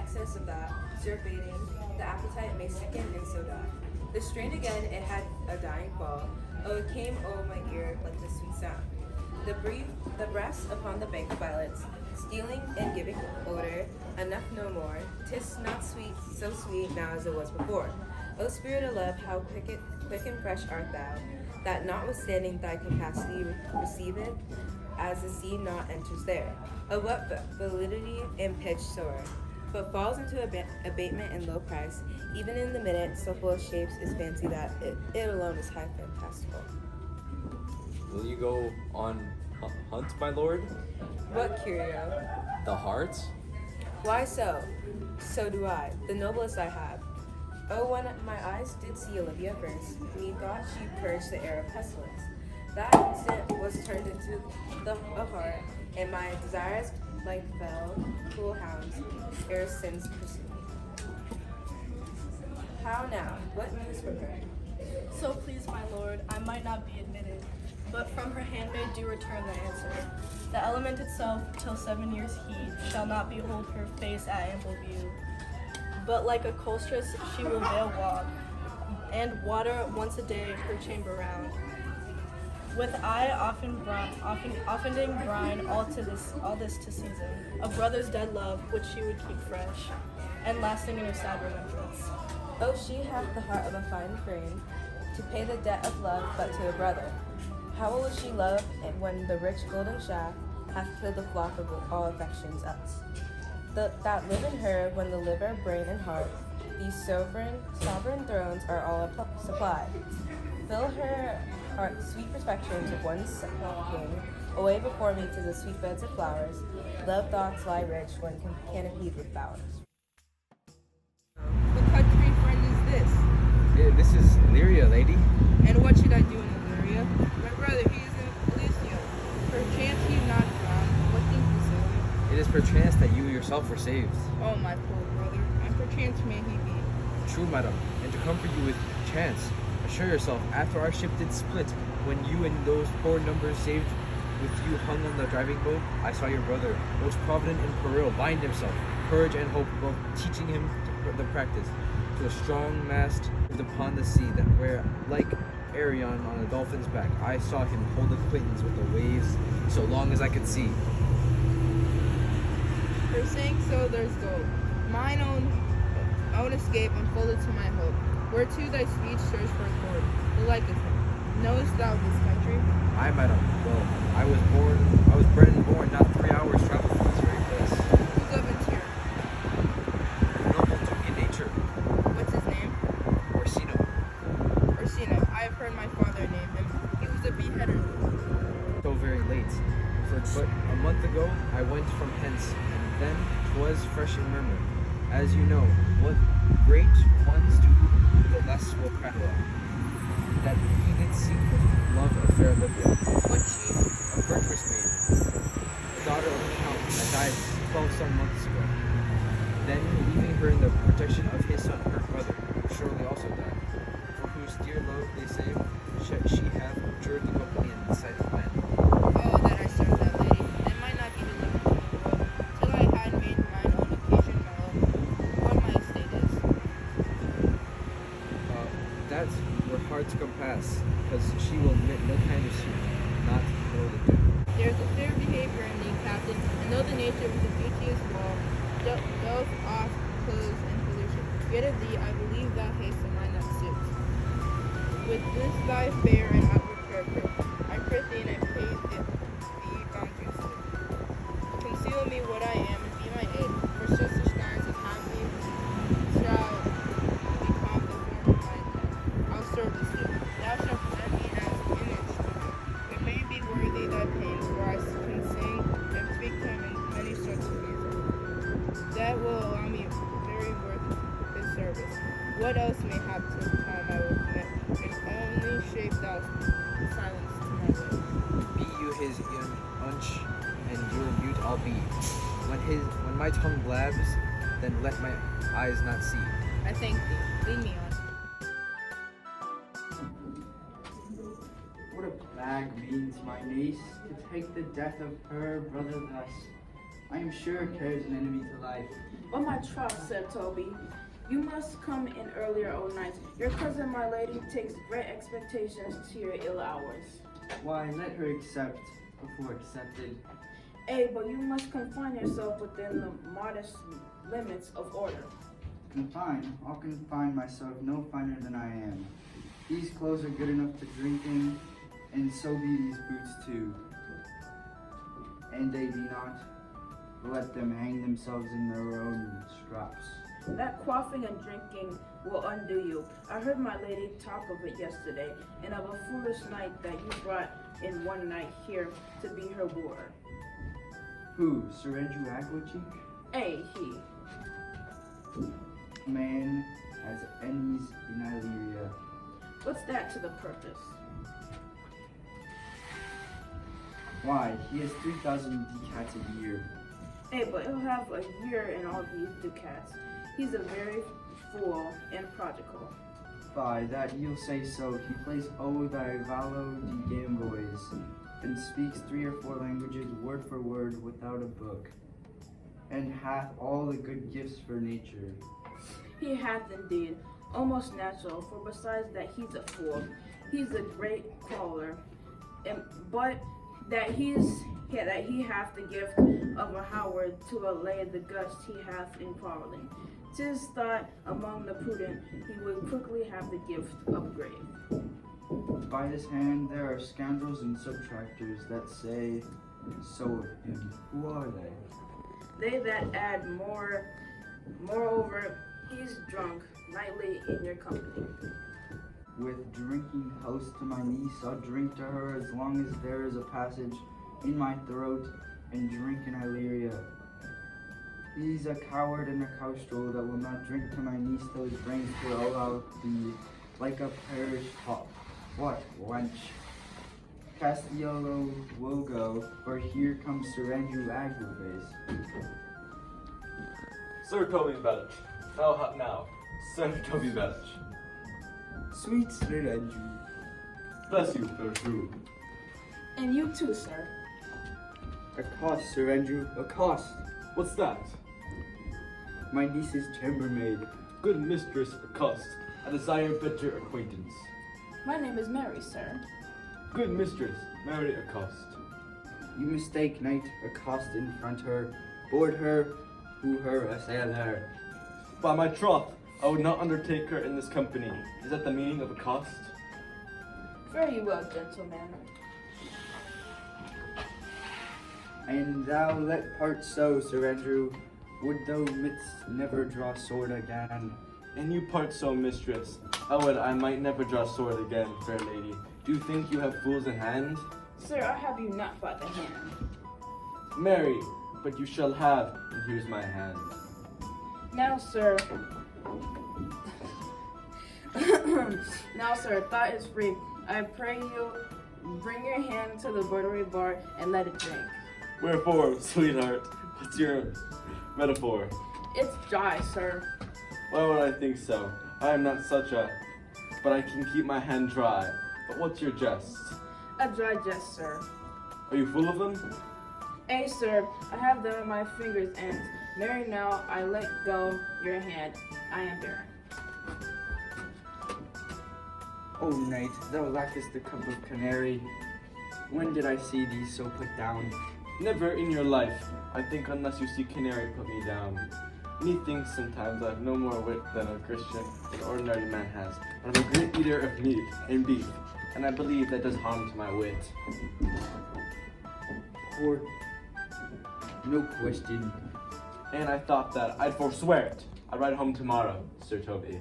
excess of that, surfeiting, the appetite may sicken and so die. The strain again, it had a dying fall. Oh, it came o'er my ear like the sweet sound. The breast upon the bank of violets, stealing and giving odor, enough no more. 'Tis not sweet, so sweet now as it was before. O spirit of love, how quick and fresh art thou, that notwithstanding thy capacity receiveth, as the sea not enters there. Of what validity and pitch soar, but falls into abatement and low price, even in the minute, so full of shapes is fancy that it alone is high fantastical. Will you go on hunt, my lord? What curio? The heart? Why so? So do I, the noblest I have. Oh, when my eyes did see Olivia first, methought she purged the air of pestilence. That instant was turned into a heart, and my desires, like fell, cool hounds, ere since pursued me. How now? What news from her? So please, my lord, I might not be admitted, but from her handmaid do return the answer. The element itself, till 7 years' heat, shall not behold her face at ample view. But like a colstress she will veil walk, and water once a day her chamber round. With eye oftening brine all this to season, a brother's dead love which she would keep fresh, and lasting in her sad remembrance. Oh, she hath the heart of a fine frame, to pay the debt of love but to a brother. How will she love when the rich golden shaft hath killed the flock of all affections else? That live in her when the liver, brain, and heart, these sovereign thrones are all supplied. Fill her heart sweet perspectives of one king, away before me to the sweet beds of flowers. Love thoughts lie rich when canopied with bowers. What country friend is this? This is Lyria, lady. And what should I do in Illyria? My brother, he is in Elysium. Perchance he not drowned. What think you, sailor? It is perchance that you yourself were saved. Oh, my poor brother, and perchance may he be. True, madam, and to comfort you with chance, assure yourself, after our ship did split, when you and those poor numbers saved with you hung on the driving boat, I saw your brother, most provident in peril, bind himself, courage and hope, both teaching him the practice, to a strong mast upon the sea, that where, like Arion on a dolphin's back, I saw him hold acquaintance with the waves so long as I could see. For saying so, there's gold. Mine own escape unfolded to my hope. Whereto thy speech serves for accord, the like of him. Knowest thou this country? Aye, madam. Well, I was bred and born not 3 hours travel from this very place. Who governs here? Noble duke in nature, What's his name? Orsino. Orsino. I have heard my father name him. He was a beheader. So very late. For but a month ago I went from hence, and then 'twas fresh in murmur. As you know, what great ones do, the less will prattle of. That he did seek with love of fair Olivia, What she? a virtuous maid, the daughter of the count that died 12 some months ago. Then, leaving her in the protection of his son, her brother, surely also died, for whose dear love they say she hath abjured the company and the sight of men. Oh, that I served that lady, and might not be delivered from the world, till I had made mine own occasion mellow, what my estate is. That were hard to compass, because she will admit no kind of suit, not know the doom. There is a fair behavior in thee, captain, and though the nature of the beauteous wall doth oft close in pollution, yet of thee I believe thou hast a mind that suits. With this thy fair and outward character, I prithee and I pray thee bounteously. Conceal me what I am and be my aid, for such disguise as have me shall become the form of my intent. I'll service thee. Thou shalt present me as an image. It may be worthy thy pains, for I can sing and speak to him in many sorts of music. That will allow me very worth his service. What else may have to time I will commit, and only shape thou silence to my will. Be you his unch, and your mute I'll be. When my tongue blabs, then let my eyes not see. I thank thee. Lead me on. What a plague means my niece, to take the death of her brother thus. I am sure care is an enemy to life. "On my troth," said Toby, "you must come in earlier o' nights. Your cousin, my lady, takes great expectations to your ill hours." Why, let her accept before accepted. But you must confine yourself within the modest limits of order." Confine? I'll confine myself no finer than I am. These clothes are good enough to drink in, and so be these boots too. And they be not. Let them hang themselves in their own straps. "That quaffing and drinking will undo you. I heard my lady talk of it yesterday, and of a foolish knight that you brought in one night here to be her wooer." Who? Sir Andrew Aguacheek? He. Man has enemies in Illyria. What's that to the purpose? Why, he has 3,000 ducats a year. But he'll have a year in all these ducats. He's a very fool and prodigal. By that you'll say so. He plays O thy Valo de Gamboys, and speaks 3 or 4 languages word for word without a book, and hath all the good gifts for nature. He hath indeed, almost natural, for besides that he's a fool, he's a great quarreler, but that he hath the gift of a Howard to allay the gust he hath in quarreling. 'Tis thought among the prudent he would quickly have the gift of grave. By this hand there are scoundrels and subtractors that say so of him. Who are they? They that add moreover, he's drunk nightly in your company. With drinking host to my niece, I'll drink to her as long as there is a passage in my throat, and drink in Illyria. He's a coward and a cowstrol that will not drink to my niece till his brains blow out the like a perished hop. What, wench? Castiello will go, for here comes Sir Andrew Agriface. Sir Toby Bellich. How hot now? Sir Toby Bellich. Sweet Sir Andrew. Bless you, fair shrew. And you too, sir. Accost, Sir Andrew, accost. What's that? My niece's chambermaid. Good mistress, accost. I desire better acquaintance. My name is Mary, sir. Good mistress, Mary accost. You mistake, knight, accost in front her, board her, who her assail her. By my troth, I would not undertake her in this company. Is that the meaning of accost? Very well, gentleman. And thou let part so, Sir Andrew, would thou midst never draw sword again. And you part so, mistress. I would I might never draw sword again, fair lady. Do you think you have fools in hand? Sir, I have you not by the hand. Marry, but you shall have, and here's my hand. Now, sir. Now, sir, thought is free. I pray you bring your hand to the broidery bar and let it drink. Wherefore, sweetheart? What's your metaphor? It's dry, sir. Why would I think so? I am not such a... But I can keep my hand dry. But what's your jest? A dry jest, sir. Are you full of them? Sir, I have them at my fingers' ends. Marry now, I let go your hand. I am barren. O knight, thou lackest the cup of canary. When did I see thee so put down? Never in your life. I think unless you see canary put me down. Methinks sometimes I have no more wit than a Christian, an ordinary man has. But I'm a great eater of meat and beef, and I believe that does harm to my wit. Or, no question. And I thought that I'd forswear it. I'd ride home tomorrow, Sir Toby.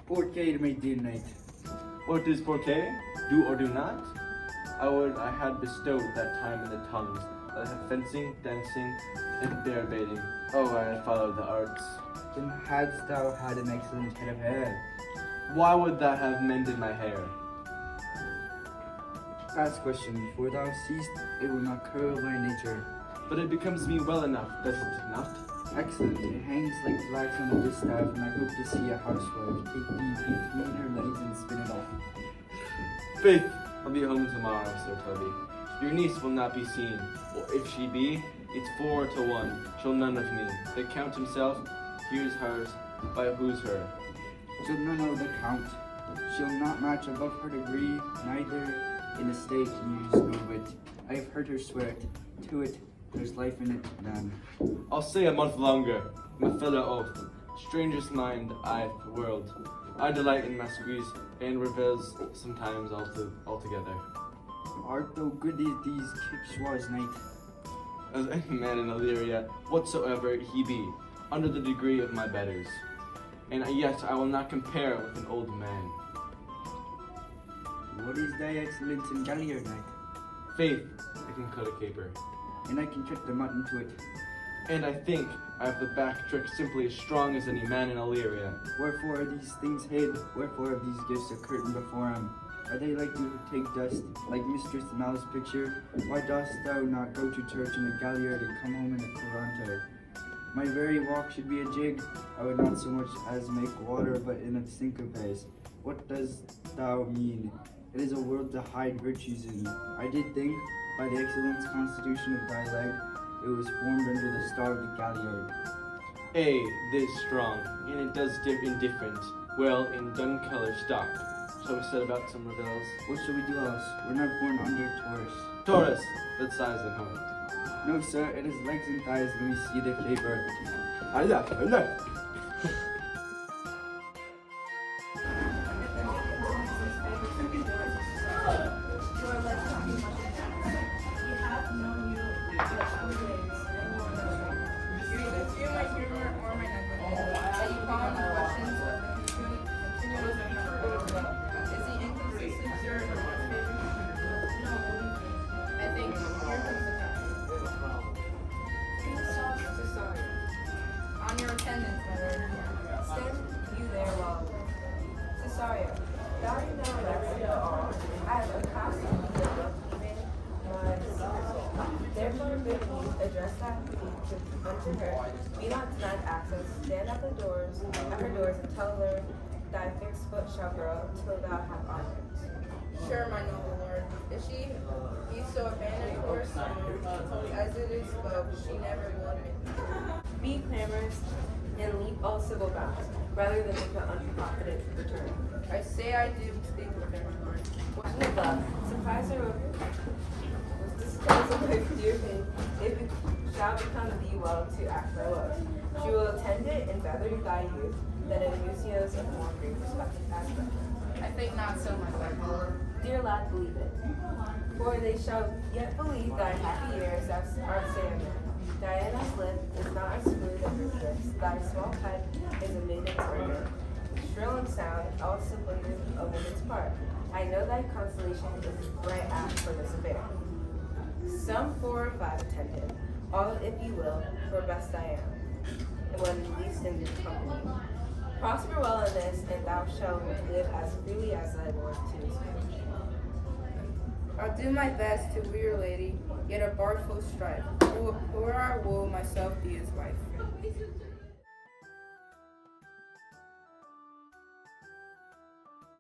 Porqué, my dear knight. What is porqué? Do or do not? I would I had bestowed that time in the tongues, that I had fencing, dancing, and bear baiting. Oh, I had followed the arts. Then hadst thou had an excellent head of hair. Why would that have mended my hair? Last question, for thou seest it will not curl by nature. But it becomes me well enough, does it not? Excellent, it hangs like flax on the distaff, and I hope to see a housewife take thee between her legs and spin it off. Faith, I'll be home tomorrow, Sir Toby. Your niece will not be seen, or if she be, It's 4-1, shall none of me. The count himself, here's hers, by who's her. She'll none know the count. She'll not match above her degree, neither in estate, use, nor wit. I have heard her swear it. To it, there's life in it, none. I'll say a month longer, my fellow oath. Strangest mind I've the world. I delight in masqueries and revels sometimes altogether. Art thou good as these kickshaws night? As any man in Illyria, whatsoever he be, under the degree of my betters. And yet I will not compare with an old man. What is thy excellence in Galliard night? Faith, I can cut a caper. And I can trick the mutton to it. And I think I have the back trick simply as strong as any man in Illyria. Wherefore are these things hid? Wherefore are these gifts a curtain before him? Are they like to take dust, like Mistress Mal's picture? Why dost thou not go to church in a galliard and come home in a coranto? My very walk should be a jig. I would not so much as make water, but in a syncopes. What dost thou mean? It is a world to hide virtues in. I did think, by the excellent constitution of thy leg, it was formed under the star of the galliard. This strong, and it does dip indifferent, well in dun color stock. Shall we set about some rebels? What shall we do else? We're not born under Taurus. Taurus, that size them home. No, sir, it is legs and thighs. Let me see the caper. Allah. On your attendance, my lord. Stand you there while Cesario, thou art now reverend at all. I have accounted the book even my secret. Therefore bid me address that fee unto her. Be not denied access. Stand at her doors, and tell her thy fixed foot shall grow till thou have honors. Sure, my noble lord. If she be so abandoned to her son, as it is spoke, she never will admit. Be clamorous and leap all civil bounds, rather than make an unprofited return. I say I do speak with her, my lord. Watching the love, surprise her with disguise of my dear faith, it shall become thee well to act thy love. She will attend it and better thy youth than in museums of more great aspect. I think not so, my lord. Dear lad, believe it. For they shall yet believe thy happy years thou art salmon. Diana's lip is not as smooth as her lips. Thy small pipe is a maiden's organ. Shrill and sound, all sublative a woman's part. I know thy consolation is right apt for this affair. Some 4 or 5 attend him, all if you will, for best I am, and when least in good company. Prosper well in this, and thou shalt live as freely as thy Lord to his good. I'll do my best to woo your lady, yet a bard full strife. Who I will myself be his wife.